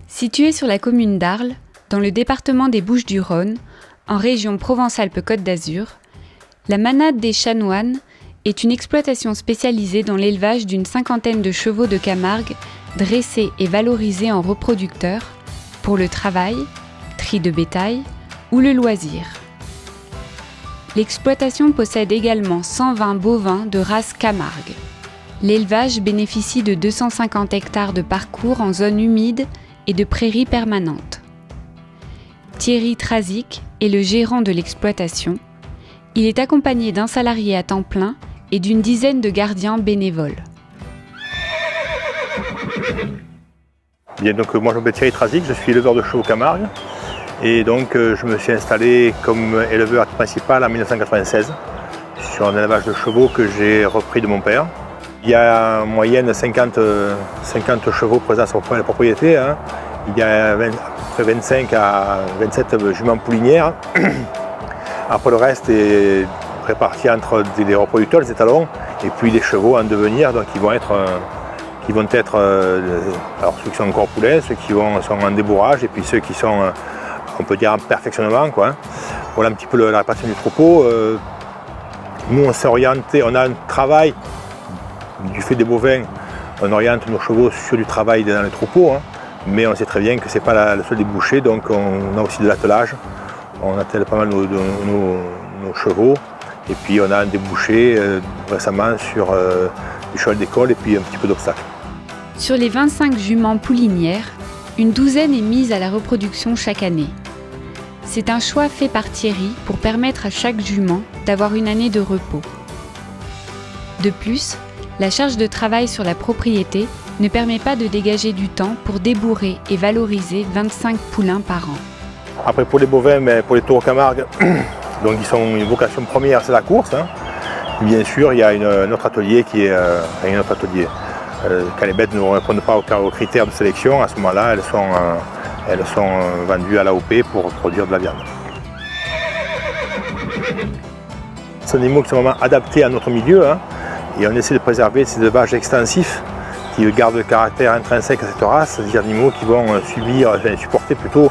Située sur la commune d'Arles, dans le département des Bouches-du-Rhône, en région Provence-Alpes-Côte d'Azur, la Manade des Chanoines est une exploitation spécialisée dans l'élevage d'une cinquantaine de chevaux de Camargue dressés et valorisés en reproducteurs pour le travail, tri de bétail ou le loisir. L'exploitation possède également 120 bovins de race Camargue. L'élevage bénéficie de 250 hectares de parcours en zone humide et de prairies permanentes. Thierry Trazic est le gérant de l'exploitation. Il est accompagné d'un salarié à temps plein et d'une dizaine de gardiens bénévoles. Bien, donc, moi je m'appelle Thierry Trazic, je suis éleveur de chevaux Camargue et donc je me suis installé comme éleveur principal en 1996 sur un élevage de chevaux que j'ai repris de mon père. Il y a en moyenne 50 chevaux présents sur la propriété. Hein. Il y a à peu près 25 à 27 juments poulinières. Après le reste est réparti entre des reproducteurs, des étalons, et puis des chevaux en devenir, donc qui vont être alors ceux qui sont encore poulains, ceux qui sont en débourrage, et puis ceux qui sont, on peut dire, en perfectionnement, quoi. Voilà un petit peu la répartition du troupeau. Nous on s'est orienté, on a un travail. Du fait des bovins, on oriente nos chevaux sur du travail dans les troupeaux, hein, mais on sait très bien que ce n'est pas le seul débouché, donc on a aussi de l'attelage. On attelle pas mal nos chevaux, et puis on a un débouché récemment sur du cheval d'école et puis un petit peu d'obstacles. Sur les 25 juments poulinières, une douzaine est mise à la reproduction chaque année. C'est un choix fait par Thierry pour permettre à chaque jument d'avoir une année de repos. De plus, la charge de travail sur la propriété ne permet pas de dégager du temps pour débourrer et valoriser 25 poulains par an. Après pour les bovins, mais pour les taureaux Camargue, donc ils sont une vocation première, c'est la course. Hein. Bien sûr, il y a un autre atelier qui est quand les bêtes ne répondent pas aux critères de sélection, à ce moment-là, elles sont vendues à l'AOP pour produire de la viande. Ce sont des animaux qui sont vraiment adaptés à notre milieu. Hein. Et on essaie de préserver ces élevages extensifs qui gardent le caractère intrinsèque à cette race, c'est-à-dire des animaux qui vont supporter plutôt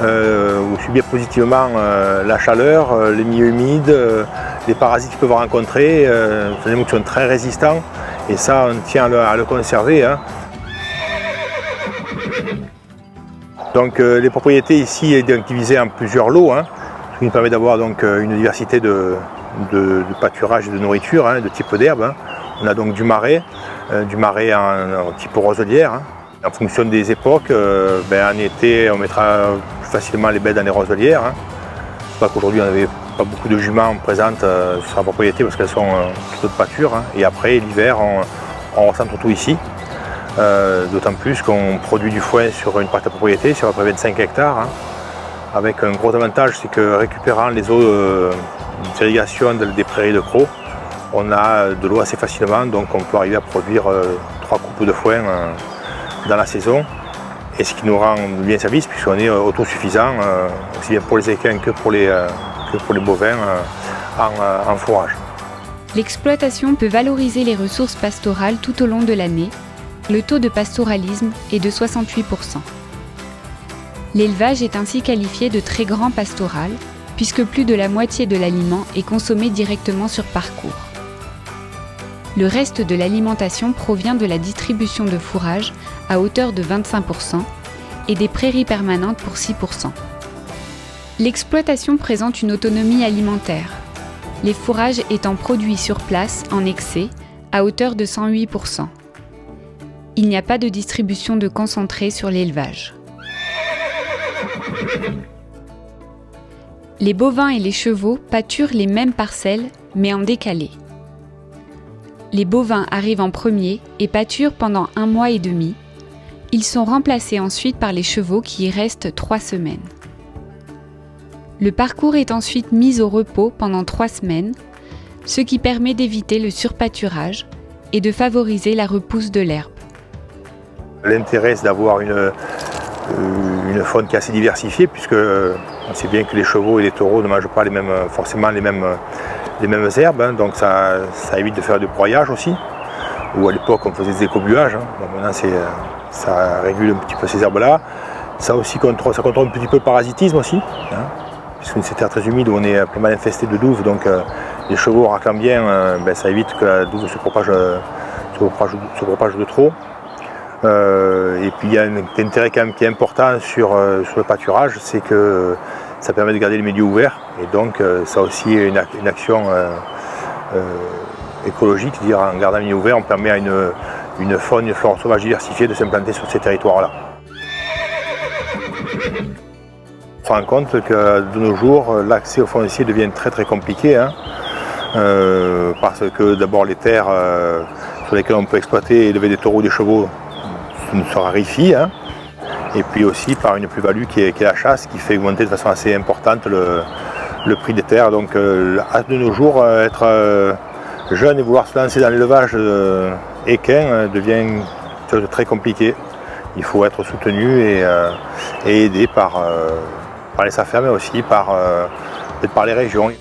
ou subir positivement la chaleur, les milieux humides, les parasites qu'ils peuvent rencontrer. C'est des animaux qui sont très résistants et ça on tient à le conserver. Hein. Donc les propriétés ici sont divisées en plusieurs lots, hein, ce qui nous permet d'avoir donc une diversité de pâturage et de nourriture, hein, de type d'herbe. Hein. On a donc du marais en type roselière. Hein. En fonction des époques, en été on mettra plus facilement les bêtes dans les roselières. Hein. C'est pas qu'aujourd'hui on n'avait pas beaucoup de juments présentes sur la propriété parce qu'elles sont plutôt de pâture. Hein. Et après l'hiver on recentre tout ici. D'autant plus qu'on produit du foin sur une partie de la propriété, sur à peu près 25 hectares. Hein. Avec un gros avantage, c'est que récupérant les eaux d'irrigation des prairies de Cros, on a de l'eau assez facilement, donc on peut arriver à produire 3 coupes de foin dans la saison, et ce qui nous rend bien service puisqu'on est autosuffisant, aussi bien pour les équins que pour les bovins en fourrage. L'exploitation peut valoriser les ressources pastorales tout au long de l'année. Le taux de pastoralisme est de 68%. L'élevage est ainsi qualifié de très grand pastoral, puisque plus de la moitié de l'aliment est consommé directement sur parcours. Le reste de l'alimentation provient de la distribution de fourrage à hauteur de 25% et des prairies permanentes pour 6%. L'exploitation présente une autonomie alimentaire, les fourrages étant produits sur place en excès à hauteur de 108%. Il n'y a pas de distribution de concentré sur l'élevage. Les bovins et les chevaux pâturent les mêmes parcelles, mais en décalé. Les bovins arrivent en premier et pâturent pendant 1 mois et demi. Ils sont remplacés ensuite par les chevaux qui y restent 3 semaines. Le parcours est ensuite mis au repos pendant 3 semaines, ce qui permet d'éviter le surpâturage et de favoriser la repousse de l'herbe. L'intérêt, c'est d'avoir une faune qui est assez diversifiée, puisque on sait bien que les chevaux et les taureaux ne mangent pas forcément les mêmes les mêmes herbes, hein, donc ça évite de faire du broyage aussi. Ou à l'époque on faisait des écobuages, hein. Donc maintenant ça régule un petit peu ces herbes-là. Ça aussi contrôle un petit peu le parasitisme aussi, hein, puisque c'est une terre très humide où on est pas mal infesté de douves, donc les chevaux raclant bien, ça évite que la douve se propage de trop. Et puis il y a un intérêt quand même qui est important sur le pâturage, c'est que ça permet de garder les milieux ouverts, et donc ça aussi est une action écologique, c'est-à-dire en gardant les milieux ouverts, on permet à une faune, une flore sauvage diversifiée de s'implanter sur ces territoires-là. On se rend compte que de nos jours, l'accès au foncier devient très très compliqué, hein, parce que d'abord les terres sur lesquelles on peut exploiter et élever des taureaux ou des chevaux se raréfient, hein, et puis aussi par une plus-value qui est la chasse, qui fait augmenter de façon assez importante le prix des terres. Donc de nos jours, être jeune et vouloir se lancer dans l'élevage équin devient très compliqué. Il faut être soutenu et aidé par les SAFER, mais aussi par les régions.